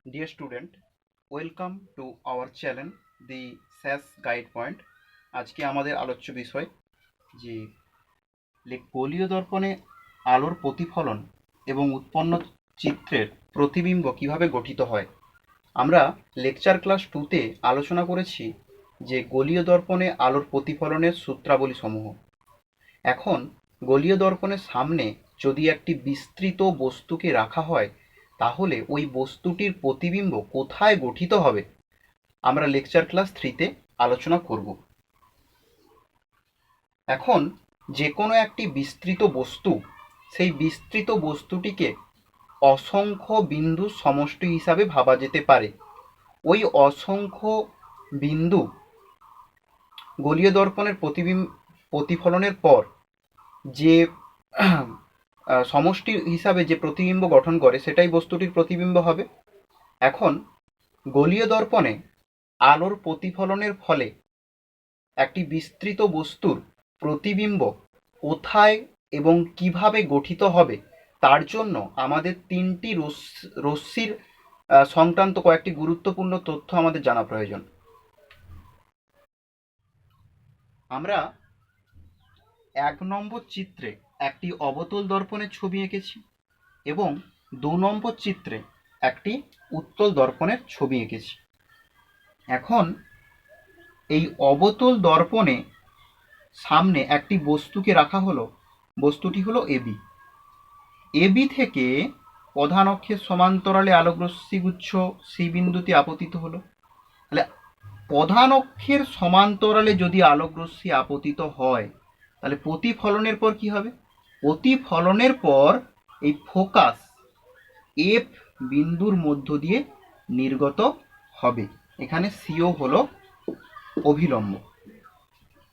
Dear student, welcome to our channel the SAS Guide Point। আজকে আমাদের আলোচ্য বিষয় যে গোলীয় দর্পণে আলোর প্রতিফলন এবং উৎপন্ন চিত্রের প্রতিবিম্ব কিভাবে গঠিত হয়। আমরা লেকচার ক্লাস 2তে আলোচনা করেছি যে গোলীয় দর্পণে আলোর প্রতিফলনের সূত্রাবলী সমূহ। এখন গোলীয় দর্পণের সামনে যদি একটি বিস্তৃত বস্তুকে রাখা হয় তাহলে ওই বস্তুটির প্রতিবিম্ব কোথায় গঠিত হবে আমরা লেকচার ক্লাস 3তে আলোচনা করব। এখন যে কোনো একটি বিস্তৃত বস্তু, সেই বিস্তৃত বস্তুটিকে অসংখ্য বিন্দু সমষ্টি হিসাবে ভাবা যেতে পারে। ওই অসংখ্য বিন্দু গোলীয় দর্পণের প্রতিফলনের পর যে সমষ্টি হিসাবে যে প্রতিবিম্ব গঠন করে সেটাই বস্তুটির প্রতিবিম্ব হবে। এখন গোলীয় দর্পণে আলোর প্রতিফলনের ফলে একটি বিস্তৃত বস্তুর প্রতিবিম্ব কোথায় এবং কিভাবে গঠিত হবে তার জন্য আমাদের তিনটি রশ্মির সংক্রান্ত কয়েকটি গুরুত্বপূর্ণ তথ্য আমাদের জানা প্রয়োজন। আমরা 1 নম্বর চিত্রে একটি অবতল দর্পণের ছবি এঁকেছি এবং 2 নম্বর চিত্রে একটি উত্তল দর্পণের ছবি এঁকেছি। এখন এই অবতল দর্পণে সামনে একটি বস্তুকে রাখা হলো, বস্তুটি হলো এবি। এবি থেকে প্রধান অক্ষের সমান্তরালে আলোকরশ্মিগুচ্ছ সি বিন্দুতে আপতিত হলো। তাহলে প্রধান অক্ষের সমান্তরালে যদি আলোকরশ্মি আপতিত হয় তাহলে প্রতিফলনের পর কি হবে? প্রতিফলনের পর এই ফোকাস এফ বিন্দুর মধ্য দিয়ে নির্গত হবে। এখানে সিও হলো অভিলম্ব।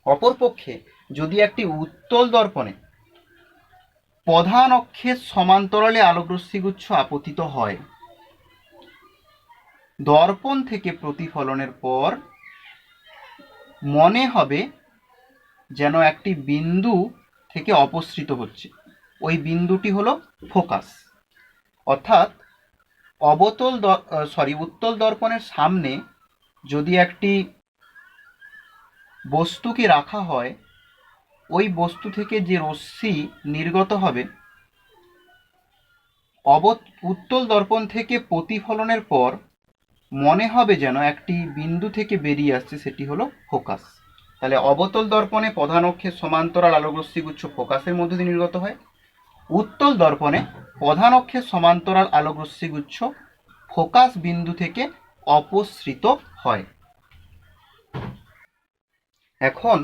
অপরপক্ষে যদি একটি উত্তল দর্পণে প্রধান অক্ষের সমান্তরালে আলোকরশ্মিগুচ্ছ আপতিত হয়, দর্পণ থেকে প্রতিফলনের পর মনে হবে যেন একটি বিন্দু থেকে অপসৃত হচ্ছে, ওই বিন্দুটি হলো ফোকাস। অর্থাৎ উত্তল দর্পণের সামনে যদি একটি বস্তুকে রাখা হয়, ওই বস্তু থেকে যে রশ্মি নির্গত হবে উত্তল দর্পণ থেকে প্রতিফলনের পর মনে হবে যেন একটি বিন্দু থেকে বেরিয়ে আসছে, সেটি হলো ফোকাস। তাহলে অবতল দর্পণে প্রধান অক্ষের সমান্তরাল আলোকরশ্মিগুচ্ছ ফোকাসের মধ্য দিয়ে নির্গত হয়, উত্তল দর্পণে প্রধান অক্ষের সমান্তরাল আলোকরশ্মিগুচ্ছ ফোকাস বিন্দু থেকে অপসৃত হয়। এখন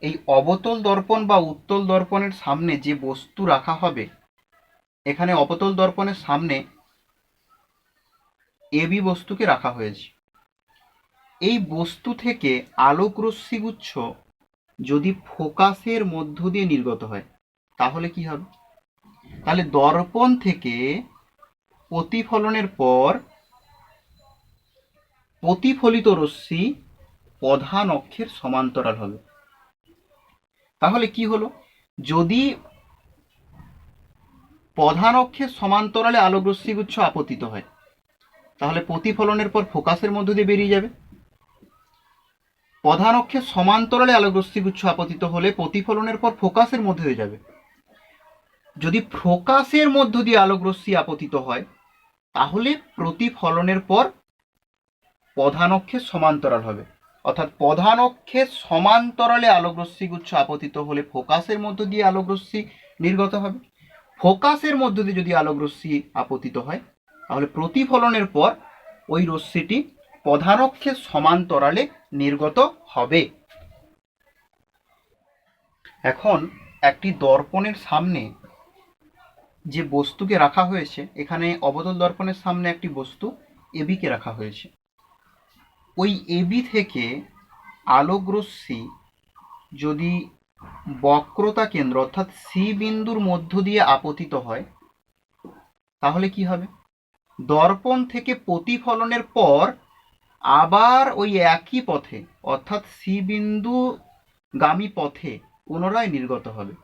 এই অবতল দর্পণ বা উত্তল দর্পণের সামনে যে বস্তু রাখা হবে, এখানে অবতল দর্পণের সামনে এবি বস্তুকে রাখা হয়েছে। এই বস্তু থেকে আলোকরশ্মিগুচ্ছ যদি ফোকাসের মধ্য দিয়ে নির্গত হয় তাহলে কি হবে? তাহলে দর্পণ থেকে প্রতিফলনের পর প্রতিফলিত রশ্মি প্রধান অক্ষের সমান্তরাল হবে। তাহলে কি হলো? যদি প্রধান অক্ষের সমান্তরালে আলোকরশ্মিগুচ্ছ আপতিত হয় তাহলে প্রতিফলনের পর ফোকাসের মধ্য দিয়ে বেরিয়ে যাবে। প্রধান অক্ষের সমান্তরালে আলোকরশ্মিগুচ্ছ আপতিত হলে প্রতিফলনের পর ফোকাসের মধ্য দিয়ে যাবে। যদি ফোকাসের মধ্য দিয়ে আলোকরশ্মি আপতিত হয় তাহলে প্রতিফলনের পর প্রধান অক্ষের সমান্তরাল হবে। অর্থাৎ প্রধান অক্ষের সমান্তরালে আলোকরশ্মিগুচ্ছ আপতিত হলে ফোকাসের মধ্য দিয়ে আলোকরশ্মি নির্গত হবে। ফোকাসের মধ্য দিয়ে যদি আলোকরশ্মি আপতিত হয় তাহলে প্রতিফলনের পর ওই রশ্মিটি প্রধান অক্ষের সমান্তরালে নির্গত হবে। এখন একটি দর্পণের সামনে যে বস্তুকে রাখা হয়েছে, এখানে অবতল দর্পণের সামনে একটি বস্তু এবিকে রাখা হয়েছে। ওই এবি থেকে আলোকরশ্মি যদি বক্রতা কেন্দ্র অর্থাৎ সি বিন্দুর মধ্য দিয়ে আপতিত হয় তাহলে কি হবে? দর্পণ থেকে প্রতিফলনের পর আবার ওই একই পথে অর্থাৎ সি বিন্দু গামী পথে পুনরায় নির্গত হবে।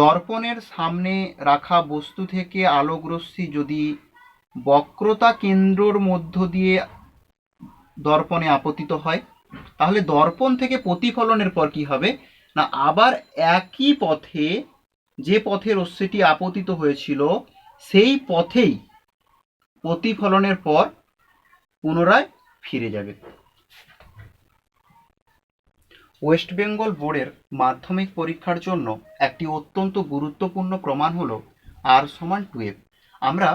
দর্পণের সামনে রাখা বস্তু থেকে আলোকরশ্মি যদি বক্রতা কেন্দ্রর মধ্য দিয়ে দর্পণে আপতিত হয়। তাহলে দর্পণ থেকে প্রতিফলনের পর কি হবে না, আবার একই পথে, যে পথে রশ্মিটি আপতিত হয়েছিল সেই পথেই প্রতিফলনের পর পুনরায় ফিরে যাবে। ওয়েস্ট বেঙ্গল বোর্ডের মাধ্যমিক পরীক্ষার জন্য একটি অত্যন্ত গুরুত্বপূর্ণ প্রমাণ হলো R=12। আমরা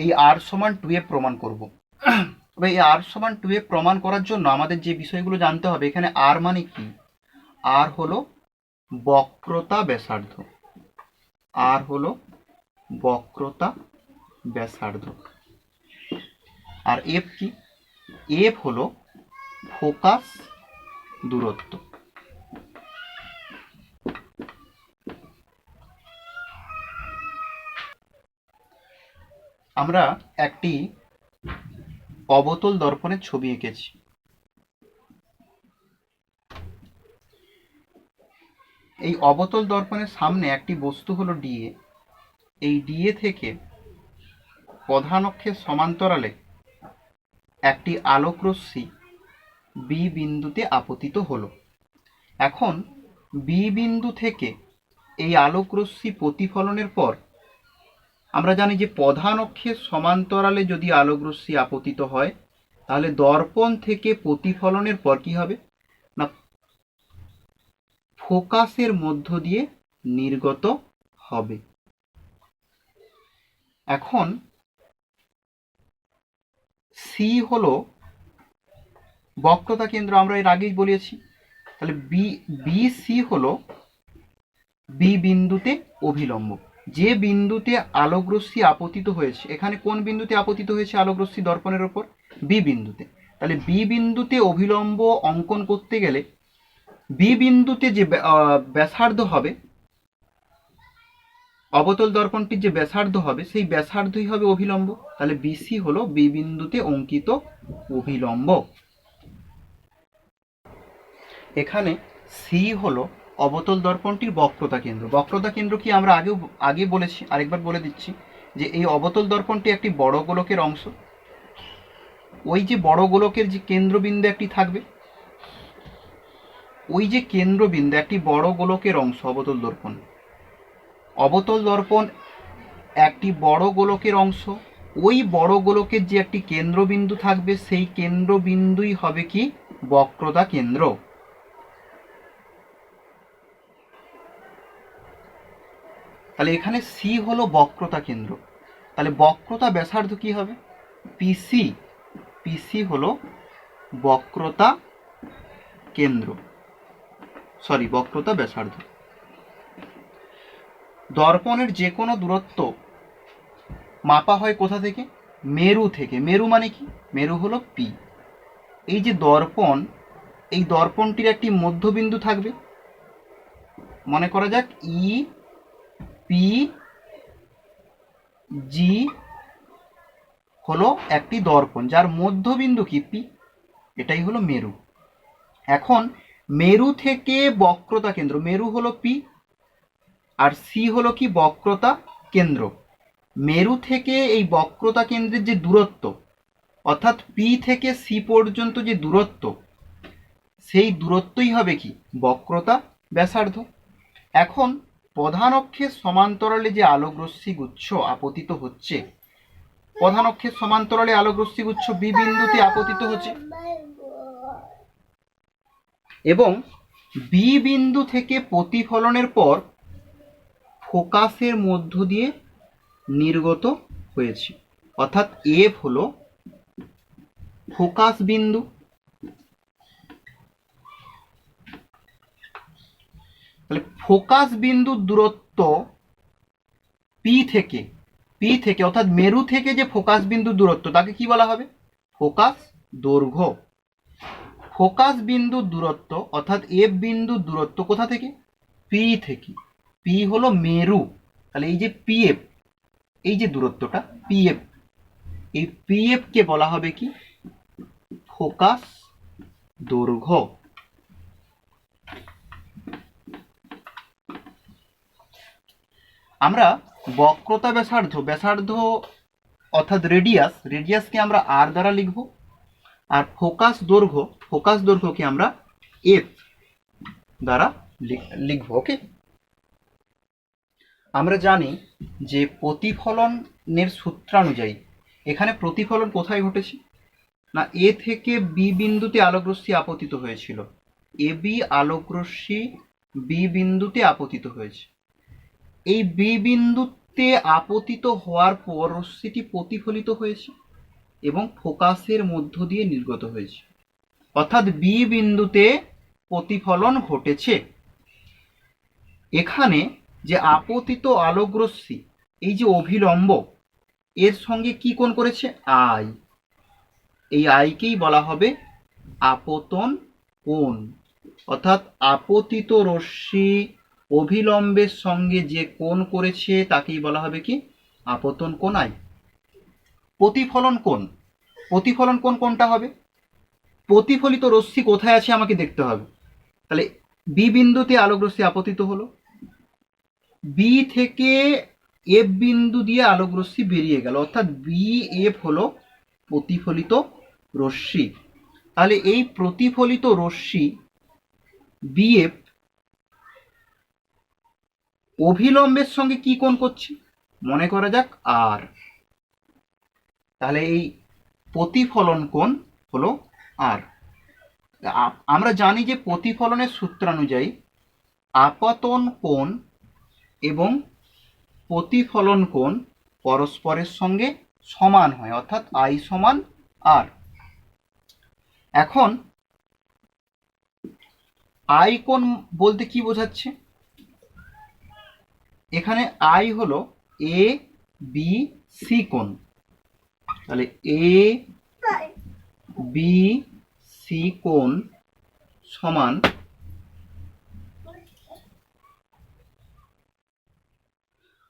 এই R=12 প্রমাণ করব। তবে এই R=12 প্রমাণ করার জন্য আমাদের যে বিষয়গুলো জানতে হবে, এখানে R মানে কি? R হলো বক্রতা ব্যাসার্ধ। R হলো বক্রতা ব্যাসার্ধ। আর F কি? F হলো ফোকাস দূরত্ব। আমরা একটি অবতল দর্পণের ছবি এঁকেছি। এই অবতল দর্পণের সামনে একটি বস্তু হলো ডিএ। এই ডিএ থেকে প্রধান অক্ষের সমান্তরালে একটি আলোকরশ্মি বি বিন্দুতে আপতিত হলো। এখন বি বিন্দু থেকে এই আলোকরশ্মি প্রতিফলনের পর আমরা জানি যে প্রধান অক্ষের সমান্তরালে যদি আলোকরশ্মি আপতিত হয় তাহলে দর্পণ থেকে প্রতিফলনের পর কি হবে না, ফোকাসের মধ্য দিয়ে নির্গত হবে। এখন সি হলো বক্রতা কেন্দ্র, আমরা এর আগেই বলেছি। তাহলে বিসি হলো বি বিন্দুতে অভিলম্ব। যে বিন্দুতে আলোকরশ্মি আপতিত হয়েছে, এখানে কোন বিন্দুতে আপতিত হয়েছে আলোকরশ্মি দর্পণের ওপর? বি বিন্দুতে। তাহলে বি বিন্দুতে অভিলম্ব অঙ্কন করতে গেলে বি বিন্দুতে যে ব্যাসার্ধ হবে, অবতল দর্পণটির যে ব্যাসার্ধ হবে সেই ব্যাসার্ধই হবে অভিলম্ব। তাহলে বিসি হলো বি বিন্দুতে অঙ্কিত অভিলম্ব। এখানে সি হলো অবতল দর্পণটির বক্রতা কেন্দ্র। বক্রতা কেন্দ্র কি আমরা আগে বলেছি, আরেকবার বলে দিচ্ছি যে এই অবতল দর্পণটি একটি বড় গোলকের অংশ। ওই যে বড় গোলকের যে কেন্দ্রবিন্দু একটি থাকবে, ওই যে কেন্দ্রবিন্দু একটি বড় গোলকের অংশ অবতল দর্পণ। অবতল দর্পণ একটি বড় গোলকের অংশ। ওই বড় গোলকের যে একটি কেন্দ্রবিন্দু থাকবে সেই কেন্দ্রবিন্দুই হবে কি বক্রতা কেন্দ্র। তাহলে এখানে সি হলো বক্রতা কেন্দ্র। তাহলে বক্রতা ব্যাসার্ধ কি হবে? পিসি। পিসি হলো বক্রতা কেন্দ্র, বক্রতা ব্যাসার্ধ। দর্পণের যে কোনো দূরত্ব মাপা হয় কোথা থেকে? মেরু থেকে। মেরু মানে কি? মেরু হলো পি। এই যে দর্পণ, এই দর্পণটির একটি মধ্যবিন্দু থাকবে। মনে করা যাক ই পি জি হলো একটি দর্পণ যার মধ্যবিন্দু কি পি, এটাই হলো মেরু। এখন মেরু থেকে বক্রতা কেন্দ্র, মেরু হলো পি আর সি হলো কি বক্রতা কেন্দ্র। মেরু থেকে এই বক্রতা কেন্দ্রের যে দূরত্ব, অর্থাৎ পি থেকে সি পর্যন্ত যে দূরত্ব, সেই দূরত্বই হবে কি বক্রতা ব্যাসার্ধ। এখন প্রধান অক্ষের সমান্তরালে যে আলোকরশ্মি গুচ্ছ আপতিত হচ্ছে, প্রধান অক্ষের সমান্তরালে আলোকরশ্মি গুচ্ছ বি বিন্দুতে আপতিত হচ্ছে এবং বি বিন্দু থেকে প্রতিফলনের পর ফোকাসের মধ্য দিয়ে নির্গত হয়েছে, অর্থাৎ এফ হলো ফোকাস বিন্দু। তাহলে ফোকাস বিন্দুর দূরত্ব পি থেকে অর্থাৎ মেরু থেকে যে ফোকাস বিন্দুর দূরত্ব তাকে কি বলা হবে? ফোকাস দৈর্ঘ্য। ফোকাস বিন্দুর দূরত্ব অর্থাৎ এফ বিন্দুর দূরত্ব কোথা থেকে? পি থেকে। পি হলো মেরু। তাহলে এই যে পিএফ, এই যে দূরত্বটা পিএফ, এই পিএফ কে বলা হবে কি ফোকাস দৈর্ঘ্য। আমরা বক্রতা ব্যাসার্ধ অর্থাৎ রেডিয়াসকে আমরা আর দ্বারা লিখব, আর ফোকাস দৈর্ঘ্যকে আমরা এফ দ্বারা লিখব। ওকে, আমরা জানি যে প্রতিফলনের সূত্রানুযায়ী এখানে প্রতিফলন কোথায় ঘটেছে না, এ থেকে বি বিন্দুতে আলোকরশ্মি আপতিত হয়েছিল, এ বি আলোকরশ্মি বি বিন্দুতে আপতিত হয়েছে। এই বি বিন্দুতে আপতিত হওয়ার পর রশ্মিটি প্রতিফলিত হয়েছে এবং ফোকাসের মধ্য দিয়ে নির্গত হয়েছে, অর্থাৎ বি বিন্দুতে প্রতিফলন ঘটেছে। এখানে যে আপতিত আলোকরশ্মি, এই যে অভিলম্ব, এর সঙ্গে কি কোণ করেছে, আই, এই আইকেই বলা হবে আপতন কোণ। অর্থাৎ আপতিত রশ্মি অভিলম্বের সঙ্গে যে কোণ করেছে তাকেই বলা হবে কি, আপতন কোণ আই। প্রতিফলন কোণ কোনটা হবে, প্রতিফলিত রশ্মি কোথায় আছে আমাকে দেখতে হবে। তাহলে বি বিন্দুতে আলোকরশ্মি আপতিত হলো, বি থেকে এফ বিন্দু দিয়ে আলোকরশ্মি বেরিয়ে গেল, অর্থাৎ বি এফ হলো প্রতিফলিত রশ্মি। তাহলে এই প্রতিফলিত রশ্মি বিএফ অভিলম্বের সঙ্গে কি কোণ করছে, মনে করা যাক আর। তাহলে এই প্রতিফলন কোণ হলো আর। আমরা জানি যে প্রতিফলনের সূত্রানুযায়ী আপতন কোণ এবং প্রতিফলন কোণ পরস্পরের সঙ্গে সমান হয়, অর্থাৎ আই সমান আর। এখন আই কোণ বলতে কি বোঝাচ্ছে, এখানে আই হলো এ বি সি কোণ। তাহলে এ বি সি কোণ সমান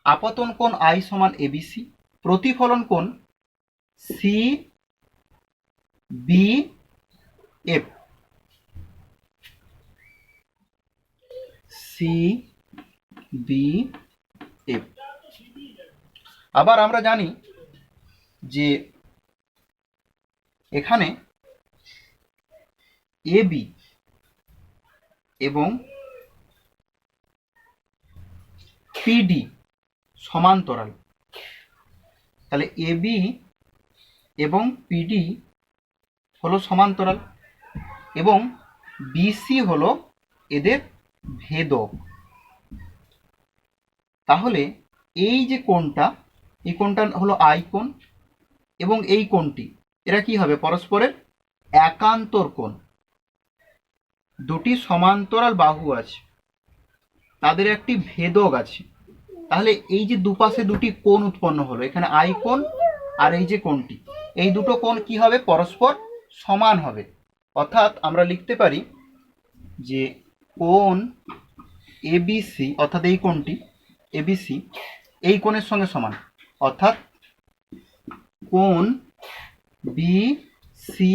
আপতন কোণ আই সমান এবিসি, প্রতিফলন কোণ C B F, C B F. আবার আমরা জানি যে এখানে এ বি এবং পিডি সমান্তরাল। তাহলে এ বি এবং পিডি হলো সমান্তরাল এবং বিসি হলো এদের ভেদক। তাহলে এই যে কোণটা, এই কোণটা হলো আই কোণ এবং এই কোণটি, এরা কি হবে, পরস্পরের একান্তর কোণ। দুটি সমান্তরাল বাহু আছে, তাদের একটি ভেদক আছে। তাহলে এই যে দুপাশে দুটি কোণ উৎপন্ন হলো, এখানে আই কোণ আর এই যে কোণটি, এই দুটো কোণ কি হবে, পরস্পর সমান হবে। অর্থাৎ আমরা লিখতে পারি যে কোণ এবিসি, অর্থাৎ এই কোণটি এবিসি এই কোণের সঙ্গে সমান, অর্থাৎ কোণ বি সি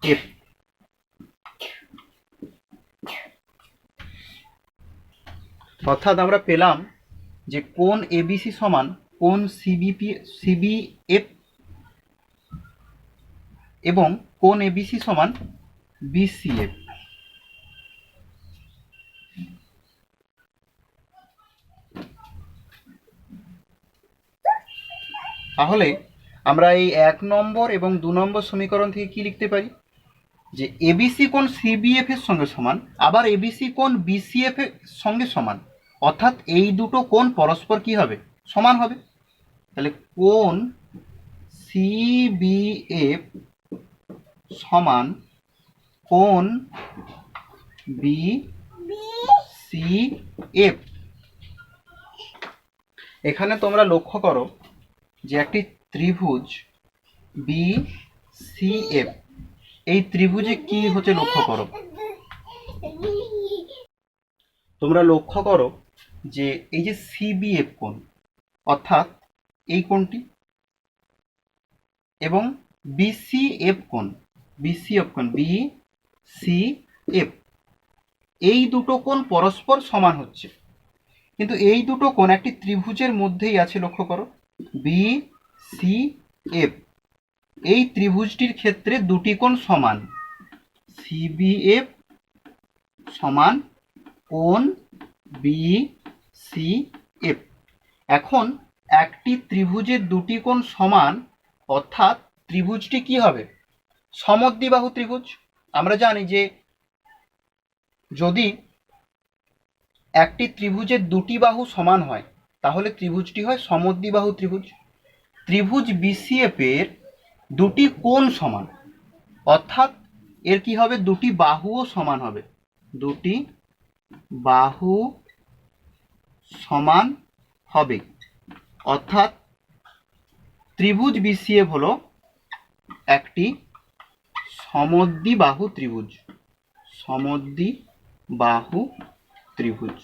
এফ। অর্থাৎ আমরা পেলাম যে কোণ এবিসি সমান কোণ সিবিএফ এবং কোণ এবিসি সমান বিসিএফ। তাহলে আমরা এই 1 নম্বর এবং 2 নম্বর সমীকরণ থেকে কি লিখতে পারি, যে এবিসি কোণ সিবিএফ এর সঙ্গে সমান, আবার এবিসি কোণ বিসিএফ এর সঙ্গে সমান, অর্থাৎ এই দুটো কোণ পরস্পর কি হবে, সমান হবে। তাহলে কোণ সিবিএফ সমান কোণ বিসিএফ। এখানে তোমরা লক্ষ্য করো যে একটি ত্রিভুজ বিসিএফ, এই ত্রিভুজে কি হচ্ছে লক্ষ্য করো, তোমরা লক্ষ্য করো যে এই যে সিবিএফ কোণ, অর্থাৎ এই কোণটি, এবং বিসিএফ কোণ বিসিএফ, এই দুটো কোণ পরস্পর সমান হচ্ছে, কিন্তু এই দুটো কোণ একটি ত্রিভুজের মধ্যেই আছে, লক্ষ্য করো। বি সি এফ, এই ত্রিভুজটির ক্ষেত্রে দুটি কোণ সমান। সিবিএফ সমান কোণ বিসিএফ। এখন একটি ত্রিভুজের দুটি কোণ সমান, অর্থাৎ ত্রিভুজটি কি হবে? সমদ্বিবাহু ত্রিভুজ। আমরা জানি যে যদি একটি ত্রিভুজের দুটি বাহু সমান হয় তাহলে ত্রিভুজটি হয় সমদ্বিবাহু ত্রিভুজ। ত্রিভুজ বিসিএফ এর দুটি কোণ সমান, অর্থাৎ এর কি হবে? দুটি বাহুও সমান হবে। দুটি বাহু সমান হবে, অর্থাৎ ত্রিভুজ বিসিএফ হলো একটি সমদ্বিবাহু ত্রিভুজ। সমদ্বিবাহু ত্রিভুজ।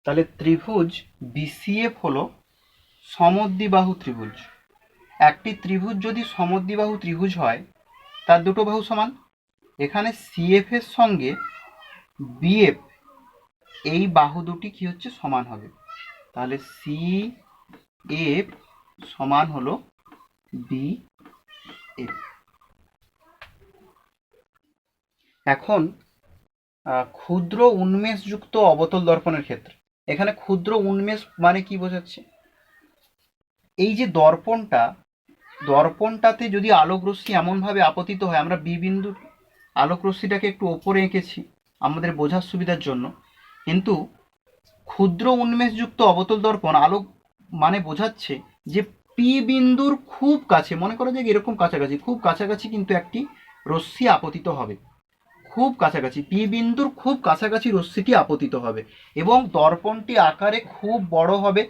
তাহলে ত্রিভুজ বিসিএফ হলো সমদ্বিবাহু ত্রিভুজ। একটি ত্রিভুজ যদি সমদ্বিবাহু ত্রিভুজ হয় তার দুটো বাহু সমান। এখানে সিএফ এর সঙ্গে বিএফ, এই বাহু দুটি কি হচ্ছে? সমান হবে। তাহলে সি এফ সমান হলো বি এফ। এখন ক্ষুদ্র উন্মেষযুক্ত অবতল দর্পণের ক্ষেত্রে, এখানে ক্ষুদ্র উন্মেষ মানে কি বোঝাচ্ছে? এই যে দর্পণটাতে যদি আলোক রশ্মি এমনভাবে আপতিত হয়, আমরা বি বিন্দুর আলোক রশ্মিটাকে একটু ওপরে এঁকেছি আমাদের বোঝার সুবিধার জন্য, কিন্তু ক্ষুদ্র উন্মেষযুক্ত অবতল দর্পণ আলোক মানে বোঝাচ্ছে যে পি বিন্দুর খুব কাছে, মনে করো যে এরকম কাছাকাছি, খুব কাছাকাছি কিন্তু একটি রশ্মি আপতিত হবে। খুব কাছাকাছি, পি বিন্দুর খুব কাছাকাছি রশ্মিটি আপতিত হবে এবং দর্পণটি আকারে খুব বড় হবে।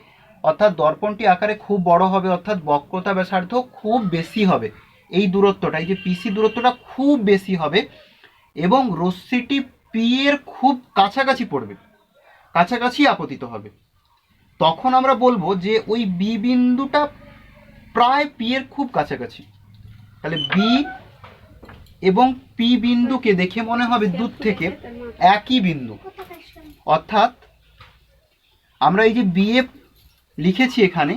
অর্থাৎ দর্পণটি আকারে খুব বড় হবে, অর্থাৎ বক্রতা ব্যাসার্ধ খুব বেশি হবে। এই দূরত্বটা, এই যে পিসি দূরত্বটা খুব বেশি হবে এবং রশ্মিটি পি এর খুব কাছাকাছি পড়বে, কাছাকাছি আপতিত হবে। তখন আমরা বলবো যে ওই বি বিন্দুটা প্রায় পি এর খুব কাছাকাছি। তাহলে বি এবং পি বিন্দুকে দেখে মনে হবে দূর থেকে একই বিন্দু। অর্থাৎ আমরা এই যে বিএফ লিখেছি এখানে,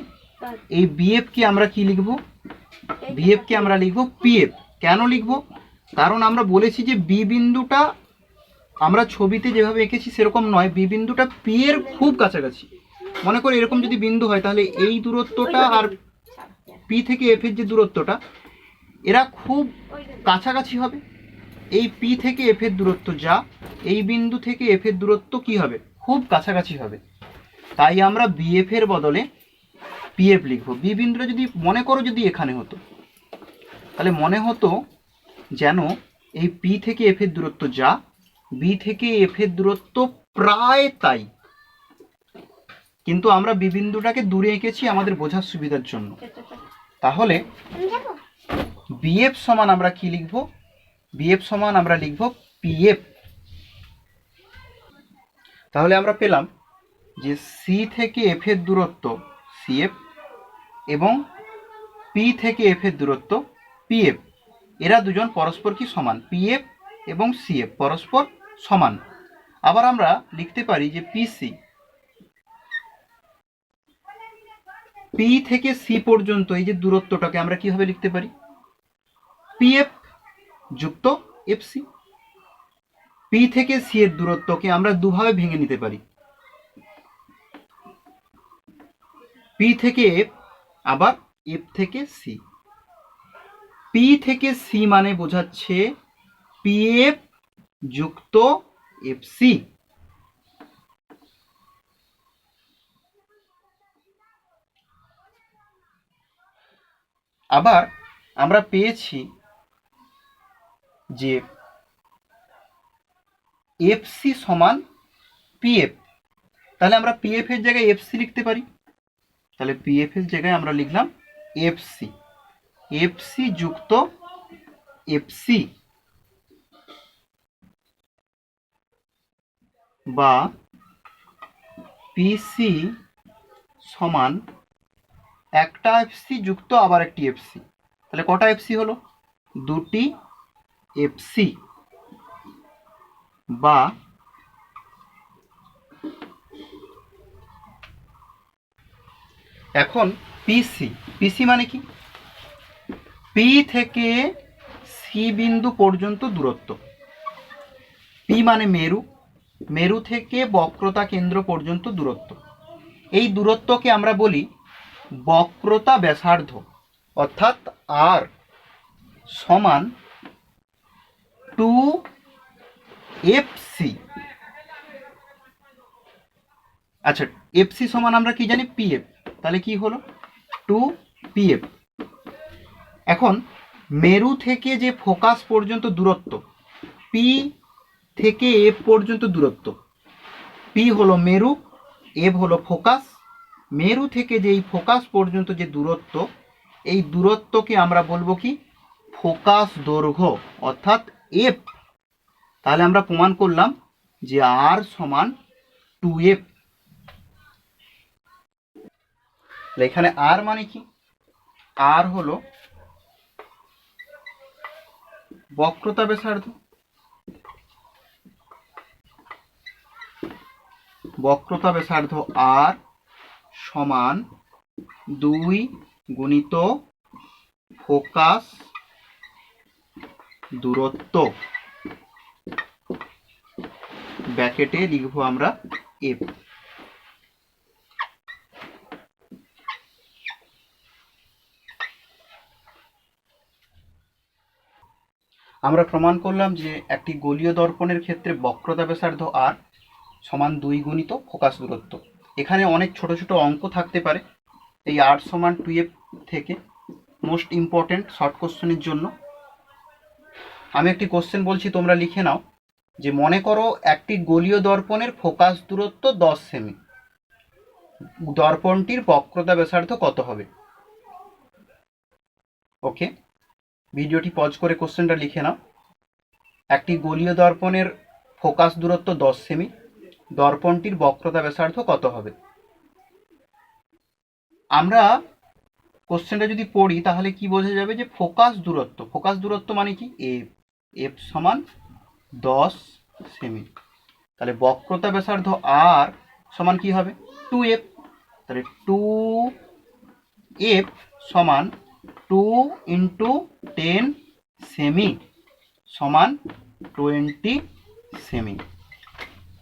এই বিএফ কে আমরা কি লিখব? বিএফ কে আমরা লিখব পিএফ। কেন লিখব? কারণ আমরা বলেছি যে বি বিন্দুটা আমরা ছবিতে যেভাবে এঁকেছি সেরকম নয়, বি বিন্দুটা পি এর খুব কাছাকাছি। মনে করি এরকম যদি বিন্দু হয় তাহলে এই দূরত্বটা আর পি থেকে এফ এর যে দূরত্বটা, এরা খুব কাছাকাছি হবে। এই পি থেকে এফ এর দূরত্ব যা, এই বিন্দু থেকে এফ এর দূরত্ব কি হবে? খুব কাছাকাছি হবে। তাই আমরা বিএফ এর বদলে পিএফ লিখব। বি বিন্দুটা যদি মনে করো যদি এখানে হতো, তাহলে মনে হতো যেন এই পি থেকে এফ এর দূরত্ব যা, বি থেকে এফ এর দূরত্ব প্রায় তাই, কিন্তু আমরা বি বিন্দুটাকে দূরে এঁকেছি আমাদের বোঝার সুবিধার জন্য। তাহলে বিএফ সমান আমরা কি লিখব? বিএফ সমান আমরা লিখব পিএফ। তাহলে আমরা পেলাম যে সি থেকে এফ এর দূরত্ব সিএফ এবং পি থেকে এফ এর দূরত্ব পিএফ, এরা দুজন পরস্পর কি সমান? পিএফ এবং সিএফ পরস্পর সমান। আবার আমরা লিখতে পারি যে পিসি, পি থেকে সি পর্যন্ত এই যে দূরত্বটাকে আমরা কিভাবে লিখতে পারি? পিএফ যুক্ত এফসি। পি থেকে সি এর দূরত্বকে আমরা দুভাবে ভেঙে নিতে পারি, পি থেকে এফ, আবার এফ থেকে সি। পি থেকে সি মানে বোঝাচ্ছে পিএফ যুক্ত এফসি। আবার আমরা পেয়েছি যে এফসি সমান পিএফ। তাহলে আমরা পিএফ এর জায়গায় এফসি লিখতে পারি। তাহলে পিএফ এর জায়গায় আমরা লিখলাম এফসি। এফসি যুক্ত এফসি বা পিসি সমান একটা এফসি যুক্ত আবার একটি এফসি। তাহলে কটা এফসি হলো? দুটি এফসি। বা এখন পিসি, পিসি মানে কি? পি থেকে সি বিন্দু পর্যন্ত দূরত্ব। পি মানে মেরু, মেরু থেকে বক্রতা কেন্দ্র পর্যন্ত দূরত্ব। এই দূরত্বকে আমরা বলি বক্রতা ব্যাসার্ধ, অর্থাৎ আর সমান 2FC। আচ্ছা, এফসি সমান আমরা কি জানি? পিএফ। তাহলে কি হলো? 2PF। এখন মেরু থেকে যে ফোকাস পর্যন্ত দূরত্ব, পি থেকে এফ পর্যন্ত দূরত্ব, পি হলো মেরু, এফ হলো ফোকাস। মেরু থেকে যে এই ফোকাস পর্যন্ত যে দূরত্ব, এই দূরত্বকে আমরা বলবো কি? ফোকাস দৈর্ঘ্য, অর্থাৎ এফ। তাহলে আমরা প্রমাণ করলাম যে আর সমান 2F। এখানে আর মানে কি? আর হলো বক্রতা ব্যাসার্ধ। বক্রতা ব্যাসার্ধ আর সমান 2 গুণিত ফোকাস দূরত্ব, ব্র্যাকেটে লিখবো আমরা এফ। আমরা প্রমাণ করলাম যে একটি গোলীয় দর্পণের ক্ষেত্রে বক্রতা ব্যাসার্ধ আর সমান 2 গুণিত ফোকাস দূরত্ব। এখানে অনেক ছোট ছোট অঙ্ক থাকতে পারে এই আর সমান 2F থেকে, মোস্ট ইম্পর্টেন্ট শর্ট কোশ্চেনের জন্য। আমি একটি কোশ্চেন বলছি, তোমরা লিখে নাও যে মনে করো একটি গোলীয় দর্পণের ফোকাস দূরত্ব 10 সেমি, দর্পণটির বক্রতা ব্যাসার্ধ কত হবে? ওকে, ভিডিওটি পজ করে কোশ্চেনটা লিখে নাও। একটি গোলীয় দর্পণের ফোকাস দূরত্ব 10 সেমি, দর্পণটির বক্রতা ব্যাসার্ধ কত হবে? আমরা কোশ্চেনটা যদি পড়ি তাহলে কি বোঝা যাবে? যে ফোকাস দূরত্ব, ফোকাস দূরত্ব মানে কি? এফ। এফ সমান 10 সেমি। তাহলে বক্রতা ব্যাসার্ধ আর সমান কি হবে? 2F। তাহলে 2F সমান 2 ইন্টু 10 সেমি সমান 20 সেমি।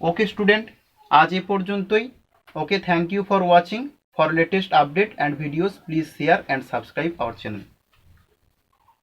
ওকে স্টুডেন্ট, আজ এ পর্যন্তই। Okay, thank you for watching. For latest update and videos, please share and subscribe our channel.